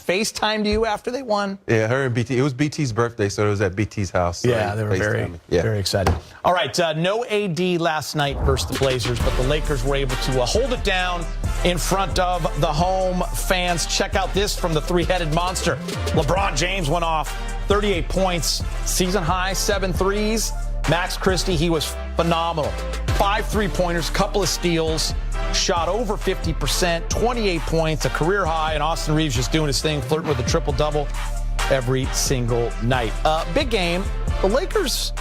FaceTimed you after they won? Yeah, her and BT. It was BT's birthday, so it was at BT's house. So Yeah, they were very excited. All right, no AD last night versus the Blazers, but the Lakers were able to hold it down in front of the home fans. Check out this from the three-headed monster. LeBron James went off 38 points, season high, 7 threes. Max Christie, he was phenomenal. 5 3-pointers, couple of steals, shot over 50%, 28 points, a career high, and Austin Reeves just doing his thing, flirting with a triple-double every single night. Big game. The Lakers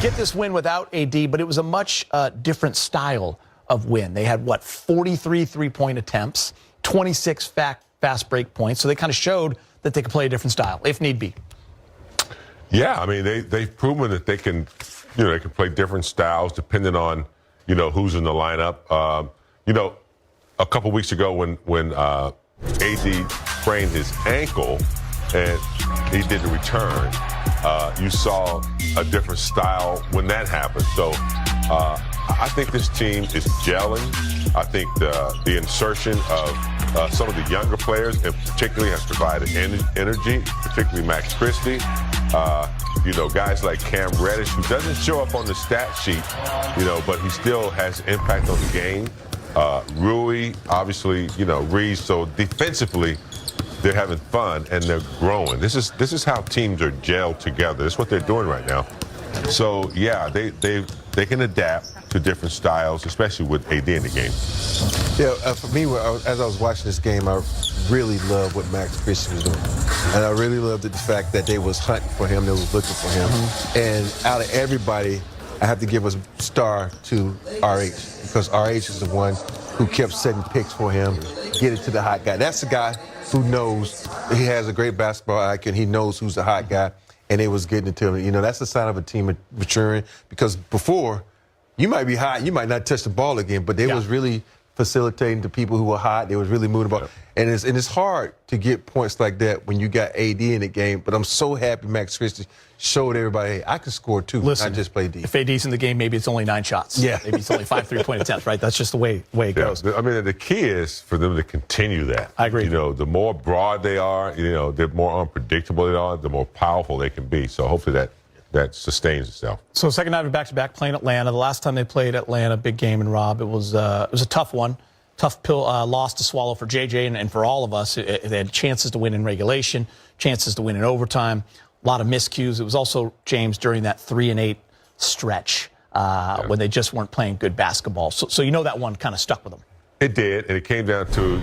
get this win without AD, but it was a much different style of win. They had, 43 three-point attempts, 26 fast break points, so they kind of showed that they could play a different style, if need be. Yeah, I mean, they've proven that they can, they can play different styles depending on, who's in the lineup. A couple weeks ago when AD sprained his ankle and he did the return, you saw a different style when that happened. So I think this team is gelling. I think the insertion of some of the younger players, and particularly has provided energy, particularly Max Christie. Guys like Cam Reddish, who doesn't show up on the stat sheet, but he still has impact on the game. Rui, obviously, Reeves. So defensively, they're having fun and they're growing. This is how teams are gelled together. That's what they're doing right now. So yeah, they can adapt to different styles, especially with AD in the game. Yeah, for me, as I was watching this game, I really loved what Max Christie was doing. And I really loved the fact that they was hunting for him, they was looking for him. And out of everybody, I have to give a star to RH, because RH is the one who kept setting picks for him, get it to the hot guy. That's the guy who knows he has a great basketball IQ, and he knows who's the hot guy, and they was getting it to him. That's a sign of a team maturing, because before, you might be hot, you might not touch the ball again, but they was really facilitating to people who were hot. They was really moving the ball. And it's hard to get points like that when you got AD in the game, but I'm so happy Max Christie showed everybody, hey, I can score too. Listen, I just play D. If AD's in the game, maybe it's only 9 shots. Yeah. Maybe it's only 5 3-point attempts, right? That's just the way it goes. I mean, the key is for them to continue that. I agree. The more broad they are, the more unpredictable they are, the more powerful they can be. So hopefully that sustains itself. So second night of back-to-back playing Atlanta. The last time they played Atlanta, big game in Rob, it was a tough one. Tough loss to swallow for JJ and for all of us. They had chances to win in regulation, chances to win in overtime, a lot of miscues. It was also, James, during that 3-8 stretch when they just weren't playing good basketball. So that one kind of stuck with them. It did, and it came down to,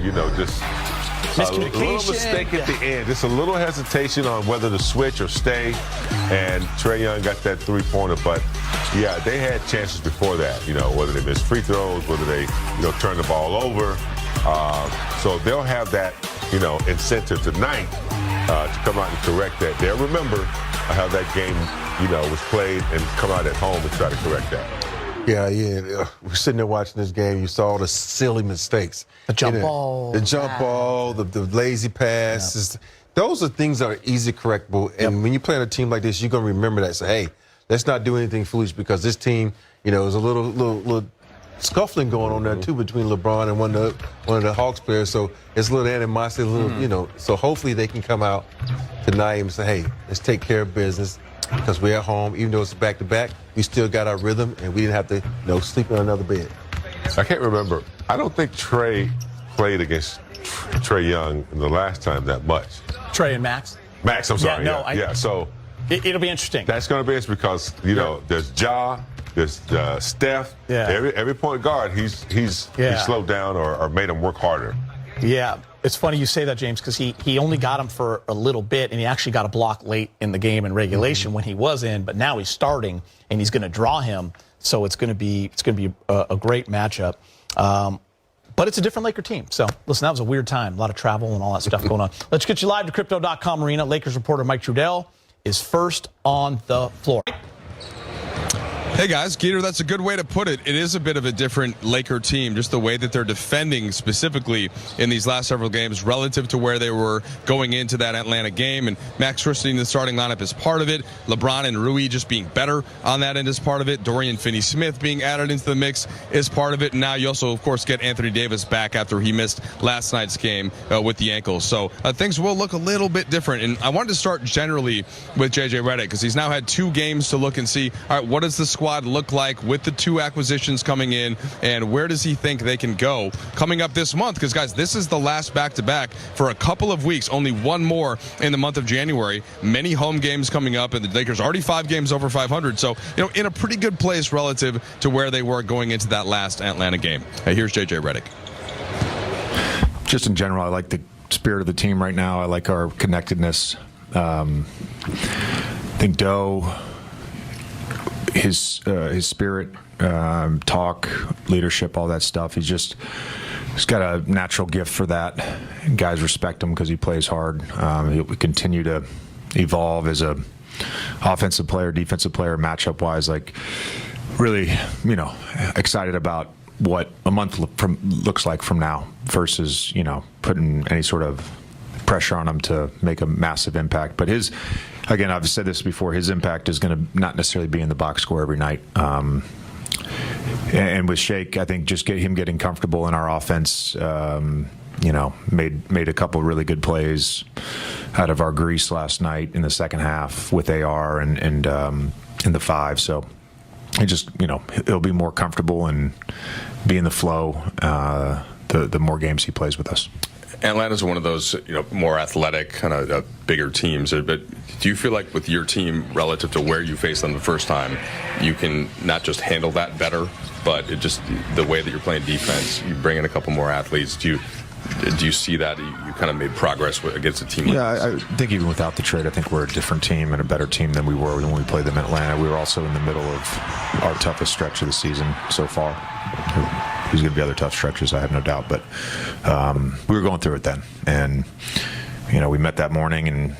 just a little mistake at the end. Just a little hesitation on whether to switch or stay, and Trae Young got that three-pointer. But, yeah, they had chances before that, whether they missed free throws, whether they, turned the ball over. So they'll have that, incentive tonight to come out and correct that. They'll remember how that game, was played and come out at home and try to correct that. Yeah. We're sitting there watching this game. You saw the silly mistakes. The jump ball. The jump ball, the lazy passes. Yeah. Those are things that are easy correctable. And when you play on a team like this, you're going to remember that. Say, hey, let's not do anything foolish, because this team, there's a little scuffling going on there, too, between LeBron and one of the Hawks players. So it's a little animosity, So hopefully they can come out tonight and say, hey, let's take care of business. Because we're at home, even though it's back-to-back, we still got our rhythm, and we didn't have to, sleep in another bed. I can't remember. I don't think Trae played against Trae Young in the last time that much. Trae and Max? Max, I'm sorry. So it'll be interesting. That's going to be interesting because, there's Ja, there's Steph. Yeah. Every point guard, he's slowed down or made him work harder. Yeah. It's funny you say that, James, because he only got him for a little bit, and he actually got a block late in the game in regulation when he was in, but now he's starting, and he's going to draw him, so it's going to be a great matchup. But it's a different Laker team. So, listen, that was a weird time. A lot of travel and all that stuff going on. Let's get you live to Crypto.com Arena. Lakers reporter Mike Trudell is first on the floor. Hey guys, Geeter, that's a good way to put it. It is a bit of a different Laker team, just the way that they're defending specifically in these last several games relative to where they were going into that Atlanta game. And Max Christie in the starting lineup is part of it. LeBron and Rui just being better on that end is part of it. Dorian Finney-Smith being added into the mix is part of it. And now you also, of course, get Anthony Davis back after he missed last night's game with the ankle. So things will look a little bit different. And I wanted to start generally with J.J. Redick because he's now had 2 games to look and see, all right, what does the squad look like with the 2 acquisitions coming in, and where does he think they can go coming up this month? Because, guys, this is the last back-to-back for a couple of weeks, only one more in the month of January. Many home games coming up, and the Lakers already 5 games over 500. So, in a pretty good place relative to where they were going into that last Atlanta game. Hey, here's J.J. Redick. Just in general, I like the spirit of the team right now. I like our connectedness. I think Doe, his spirit, talk, leadership, all that stuff. He's got a natural gift for that. And guys respect him because he plays hard. He'll continue to evolve as a offensive player, defensive player, matchup wise. Like really, excited about what a month looks like from now versus putting any sort of pressure on him to make a massive impact. But again, I've said this before, his impact is going to not necessarily be in the box score every night. And with Shake, I think just him getting comfortable in our offense, made a couple really good plays out of our grease last night in the second half with AR and in the 5. So it just, he'll be more comfortable and be in the flow the more games he plays with us. Atlanta's one of those, more athletic, kind of bigger teams. But do you feel like with your team, relative to where you faced them the first time, you can not just handle that better, but the way that you're playing defense, you bring in a couple more athletes. Do you see that you kind of made progress against a team like this? I think even without the trade, I think we're a different team and a better team than we were when we played them in Atlanta. We were also in the middle of our toughest stretch of the season so far. There's going to be other tough stretches, I have no doubt. But we were going through it then. And, we met that morning and a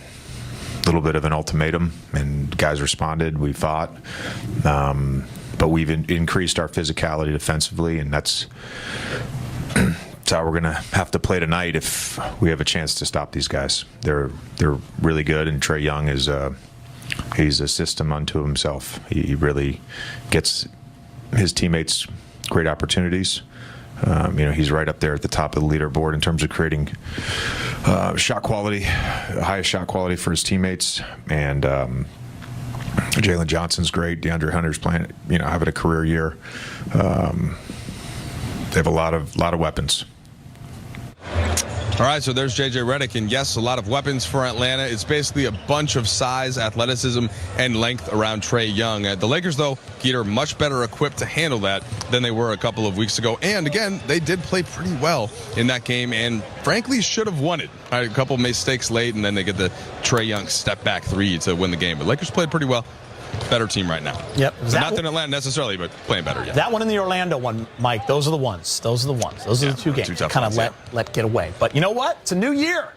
little bit of an ultimatum, and guys responded. We fought. But we've increased our physicality defensively, and that's how we're going to have to play tonight if we have a chance to stop these guys. They're really good, and Trae Young he's a system unto himself. He really gets his teammates great opportunities. He's right up there at the top of the leaderboard in terms of creating shot quality, highest shot quality for his teammates. And Jalen Johnson's great. DeAndre Hunter's playing, having a career year. They have a lot of weapons. All right, so there's J.J. Redick, and yes, a lot of weapons for Atlanta. It's basically a bunch of size, athleticism, and length around Trae Young. The Lakers, though, Geeter, much better equipped to handle that than they were a couple of weeks ago. And again, they did play pretty well in that game, and frankly, should have won it. A couple mistakes late, and then they get the Trae Young step back 3 to win the game. But Lakers played pretty well. Better team right now. Yep. Not in Atlanta necessarily, but playing better. Yeah. That one and the Orlando one, Mike, those are the ones. Those are the 2 games. Kind of let get away. But you know what? It's a new year.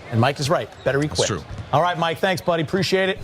And Mike is right. Better equipped. That's true. All right, Mike, thanks, buddy. Appreciate it.